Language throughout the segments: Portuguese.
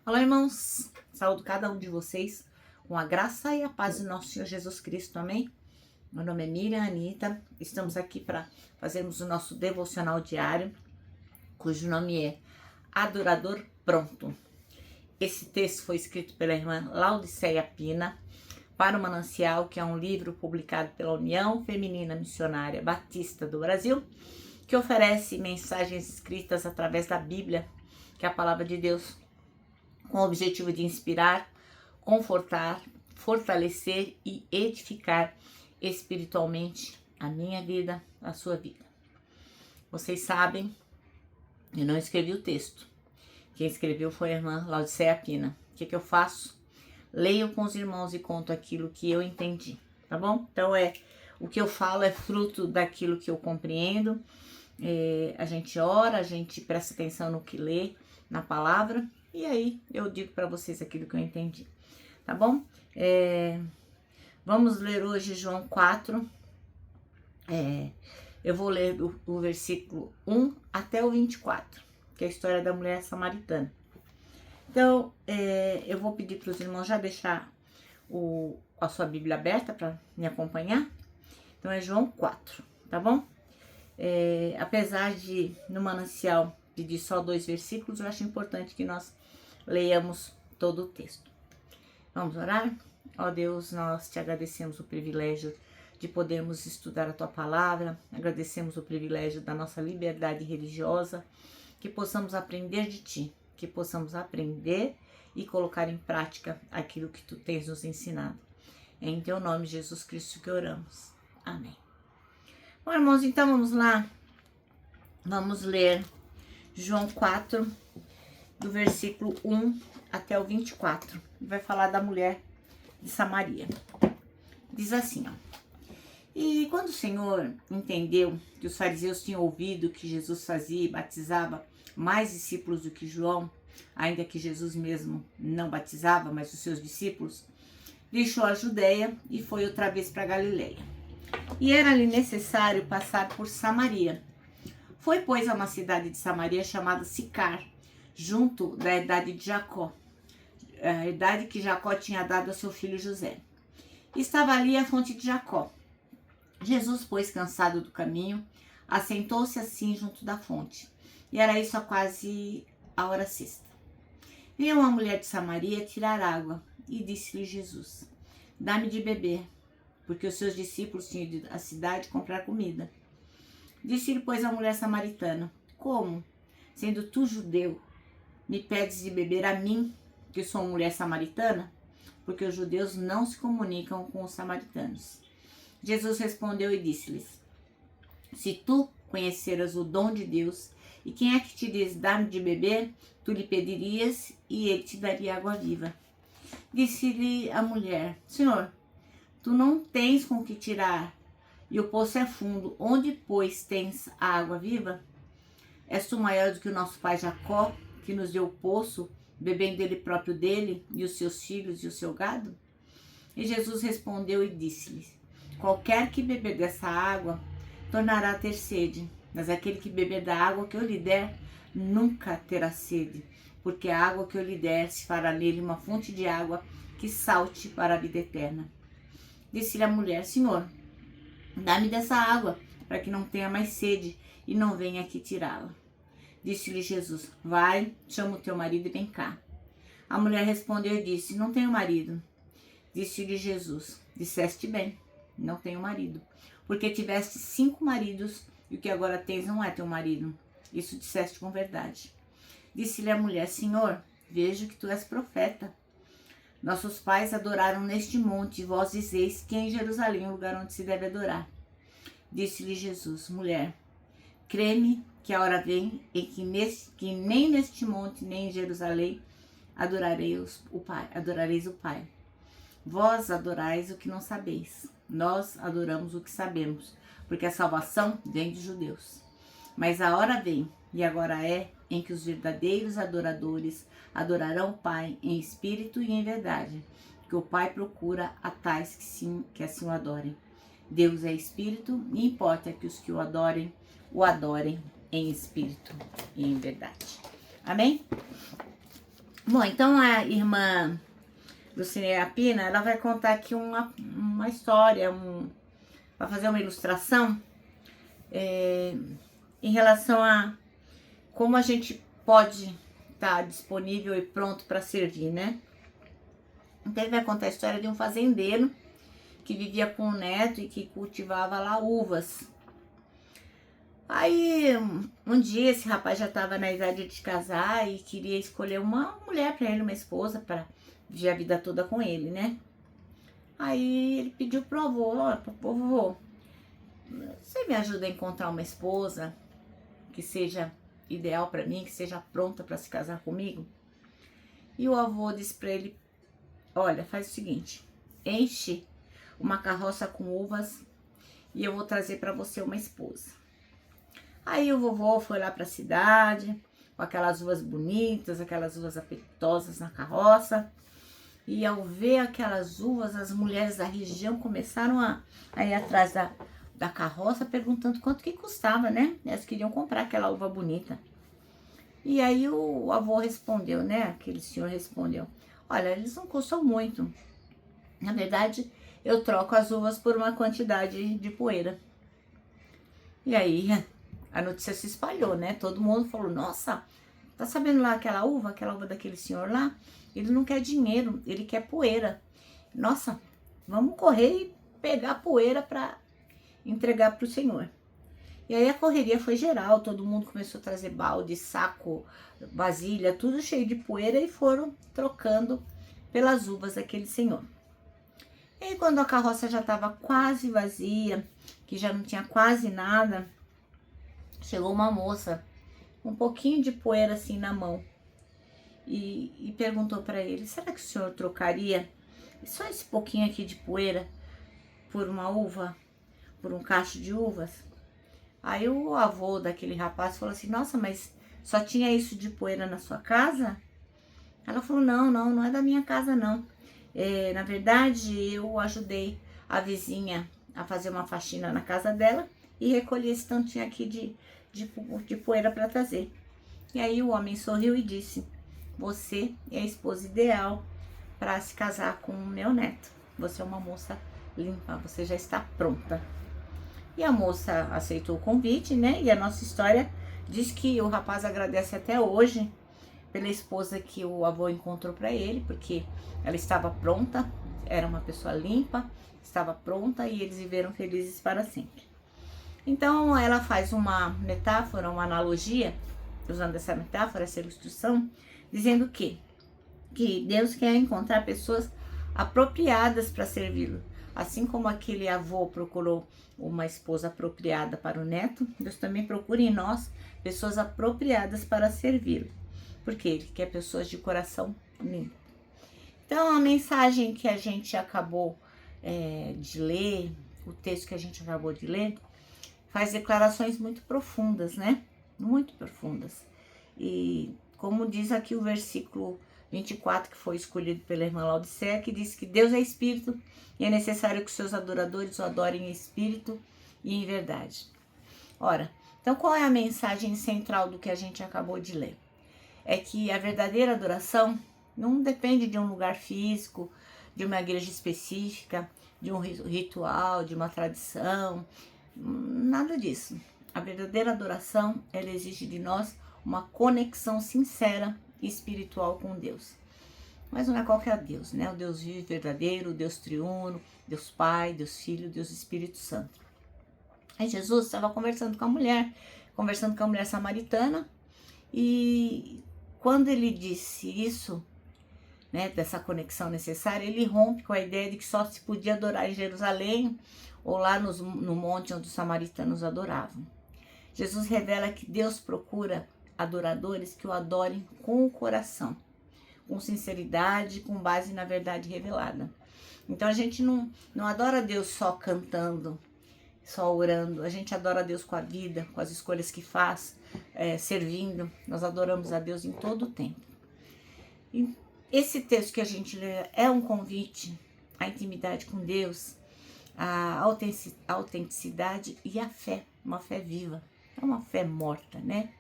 Olá, irmãos. Saúdo cada um de vocês com a graça e a paz de nosso Senhor Jesus Cristo. Amém? Meu nome é Miriam Anita. Estamos aqui para fazermos o nosso devocional diário, cujo nome é Adorador Pronto. Esse texto foi escrito pela irmã Laudiceia Pina para o Manancial, que é um livro publicado pela União Feminina Missionária Batista do Brasil, que oferece mensagens escritas através da Bíblia, que é a palavra de Deus, com o objetivo de inspirar, confortar, fortalecer e edificar espiritualmente a minha vida, a sua vida. Vocês sabem, eu não escrevi o texto. Quem escreveu foi a irmã Laudiceia Pina. O que eu faço? Leio com os irmãos e conto aquilo que eu entendi, tá bom? Então, o que eu falo é fruto daquilo que eu compreendo. A gente ora, a gente presta atenção no que lê, na palavra, e aí eu digo para vocês aquilo que eu entendi, tá bom? Vamos ler hoje João 4, eu vou ler o versículo 1 até o 24, que é a história da mulher samaritana. Então, eu vou pedir para os irmãos já deixar a sua Bíblia aberta para me acompanhar. Então, é João 4, tá bom? Apesar de no Manancial pedir só 2 versículos, eu acho importante que nós leiamos todo o texto. Vamos orar? Ó Deus, nós te agradecemos o privilégio de podermos estudar a tua palavra, agradecemos o privilégio da nossa liberdade religiosa, que possamos aprender de ti, que possamos aprender e colocar em prática aquilo que tu tens nos ensinado. É em teu nome, Jesus Cristo, que oramos. Amém. Bom, irmãos, então vamos lá. Vamos ler João 4, do versículo 1 até o 24. Vai falar da mulher de Samaria. Diz assim, ó. E quando o Senhor entendeu que os fariseus tinham ouvido que Jesus fazia e batizava mais discípulos do que João, ainda que Jesus mesmo não batizava, mas os seus discípulos, deixou a Judeia e foi outra vez para Galileia. E era-lhe necessário passar por Samaria. Foi, pois, a uma cidade de Samaria chamada Sicar, junto da idade de Jacó, a idade que Jacó tinha dado a seu filho José. Estava ali a fonte de Jacó. Jesus, pois, cansado do caminho, assentou-se assim junto da fonte. E era isso a quase a hora sexta. Veio uma mulher de Samaria tirar água, e disse-lhe Jesus: dá-me de beber, porque os seus discípulos tinham ido à cidade comprar comida. Disse-lhe, pois, a mulher samaritana: como, sendo tu judeu, me pedes de beber a mim, que sou mulher samaritana? Porque os judeus não se comunicam com os samaritanos. Jesus respondeu e disse-lhes: se tu conheceras o dom de Deus, e quem é que te diz dá-me de beber, tu lhe pedirias, e ele te daria água viva. Disse-lhe a mulher: Senhor, tu não tens com que tirar, e o poço é fundo. Onde, pois, tens a água viva? És tu maior do que o nosso pai Jacó, que nos deu o poço, bebendo ele próprio dele, e os seus filhos e o seu gado? E Jesus respondeu e disse-lhes: qualquer que beber dessa água tornará a ter sede, mas aquele que beber da água que eu lhe der nunca terá sede, porque a água que eu lhe der se fará nele uma fonte de água que salte para a vida eterna. Disse-lhe a mulher: Senhor, dá-me dessa água, para que não tenha mais sede e não venha aqui tirá-la. Disse-lhe Jesus: vai, chama o teu marido e vem cá. A mulher respondeu e disse: não tenho marido. Disse-lhe Jesus: disseste bem, não tenho marido, porque tiveste 5 maridos, e o que agora tens não é teu marido. Isso disseste com verdade. Disse-lhe a mulher: Senhor, vejo que tu és profeta. Nossos pais adoraram neste monte, e vós dizeis que é em Jerusalém o lugar onde se deve adorar. Disse-lhe Jesus: mulher, crê-me que a hora vem em que nem neste monte, nem em Jerusalém adorareis o Pai. Vós adorais o que não sabeis. Nós adoramos o que sabemos, porque a salvação vem dos judeus. Mas a hora vem, e agora é, em que os verdadeiros adoradores adorarão o Pai em espírito e em verdade, que o Pai procura a tais que assim o adorem. Deus é espírito, e importa que os que o adorem em espírito e em verdade. Amém? Bom, então a irmã Lucineia Pina, ela vai contar aqui uma história, vai fazer uma ilustração em relação a como a gente pode estar disponível e pronto para servir, né? Então ele vai contar a história de um fazendeiro que vivia com o neto e que cultivava lá uvas. Aí um dia esse rapaz já estava na idade de casar e queria escolher uma mulher para ele, uma esposa, para viver a vida toda com ele, né? Aí ele pediu pro avô, ó, vovô, você me ajuda a encontrar uma esposa que seja ideal para mim, que seja pronta para se casar comigo? E o avô disse para ele, olha, faz o seguinte, enche uma carroça com uvas e eu vou trazer para você uma esposa. Aí o vovô foi lá para a cidade, com aquelas uvas bonitas, aquelas uvas apetitosas na carroça. E ao ver aquelas uvas, as mulheres da região começaram a ir atrás da carroça, perguntando quanto que custava, né? Elas queriam comprar aquela uva bonita. E aí o avô respondeu, né? Aquele senhor respondeu, olha, eles não custam muito. Na verdade, eu troco as uvas por uma quantidade de poeira. E aí a notícia se espalhou, né? Todo mundo falou, nossa, tá sabendo lá aquela uva daquele senhor lá? Ele não quer dinheiro, ele quer poeira. Nossa, vamos correr e pegar poeira para entregar para o senhor. E aí a correria foi geral, todo mundo começou a trazer balde, saco, vasilha, tudo cheio de poeira e foram trocando pelas uvas daquele senhor. E aí, quando a carroça já estava quase vazia, que já não tinha quase nada, chegou uma moça, um pouquinho de poeira assim na mão, e perguntou para ele, será que o senhor trocaria só esse pouquinho aqui de poeira por uma uva, por um cacho de uvas? Aí o avô daquele rapaz falou assim, nossa, mas só tinha isso de poeira na sua casa? Ela falou, não é da minha casa não. Na verdade, eu ajudei a vizinha a fazer uma faxina na casa dela e recolhi esse tantinho aqui de poeira para trazer. E aí o homem sorriu e disse, você é a esposa ideal para se casar com o meu neto. Você é uma moça limpa, você já está pronta. E a moça aceitou o convite, né? E a nossa história diz que o rapaz agradece até hoje pela esposa que o avô encontrou para ele, porque ela estava pronta, era uma pessoa limpa, estava pronta e eles viveram felizes para sempre. Então ela faz uma metáfora, uma analogia, usando essa metáfora, essa ilustração, dizendo que Deus quer encontrar pessoas apropriadas para servi-lo. Assim como aquele avô procurou uma esposa apropriada para o neto, Deus também procura em nós pessoas apropriadas para servi-lo. Porque Ele quer pessoas de coração limpo. Então a mensagem que a gente acabou de ler, o texto que a gente acabou de ler, faz declarações muito profundas, né? Muito profundas. E como diz aqui o versículo 24, que foi escolhido pela irmã Laodiceia, que diz que Deus é espírito e é necessário que seus adoradores o adorem em espírito e em verdade. Ora, então qual é a mensagem central do que a gente acabou de ler? É que a verdadeira adoração não depende de um lugar físico, de uma igreja específica, de um ritual, de uma tradição, nada disso. A verdadeira adoração, ela exige de nós uma conexão sincera e espiritual com Deus. Mas não é qualquer Deus, né? O Deus vivo, verdadeiro, o Deus triuno, Deus Pai, Deus Filho, Deus Espírito Santo. Aí Jesus estava conversando com a mulher samaritana, e quando ele disse isso, né, dessa conexão necessária, ele rompe com a ideia de que só se podia adorar em Jerusalém ou lá no monte onde os samaritanos adoravam. Jesus revela que Deus procura adoradores que o adorem com o coração, com sinceridade, com base na verdade revelada. Então a gente não adora Deus só cantando, só orando, a gente adora a Deus com a vida, com as escolhas que faz, servindo. Nós adoramos a Deus em todo o tempo. E esse texto que a gente lê é um convite à intimidade com Deus, à autenticidade e à fé, uma fé viva, é uma fé morta, né?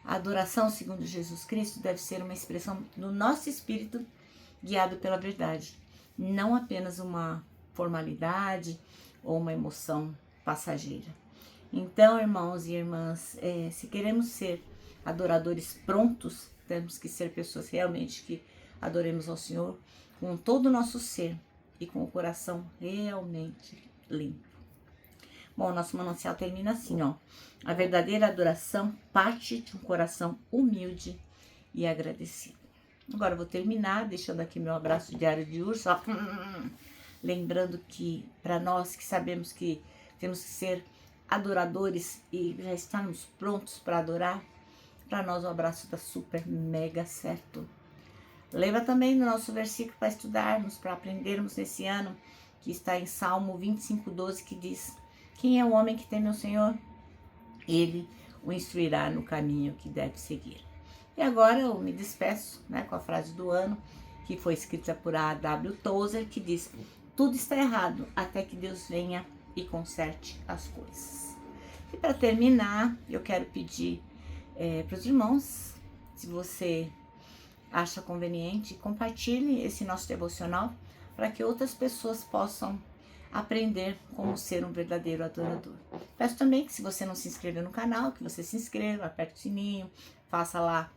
A adoração, segundo Jesus Cristo, deve ser uma expressão do nosso espírito guiado pela verdade, não apenas uma formalidade ou uma emoção passageira. Então, irmãos e irmãs, se queremos ser adoradores prontos, temos que ser pessoas realmente que adoremos ao Senhor com todo o nosso ser e com o coração realmente limpo. Bom, o nosso manancial termina assim, ó. A verdadeira adoração parte de um coração humilde e agradecido. Agora eu vou terminar deixando aqui meu abraço diário de urso, ó. Lembrando que para nós que sabemos que temos que ser adoradores e já estamos prontos para adorar, para nós o abraço dá super mega certo. Lembra também do nosso versículo para estudarmos, para aprendermos nesse ano, que está em Salmo 25:12, que diz: quem é o homem que teme ao Senhor? Ele o instruirá no caminho que deve seguir. E agora eu me despeço, né, com a frase do ano, que foi escrita por A.W. Tozer, que diz: tudo está errado até que Deus venha e conserte as coisas. E para terminar, eu quero pedir para os irmãos, se você acha conveniente, compartilhe esse nosso devocional para que outras pessoas possam aprender como ser um verdadeiro adorador. Peço também que, se você não se inscreveu no canal, que você se inscreva, aperte o sininho, faça lá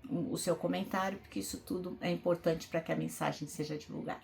o seu comentário, porque isso tudo é importante para que a mensagem seja divulgada.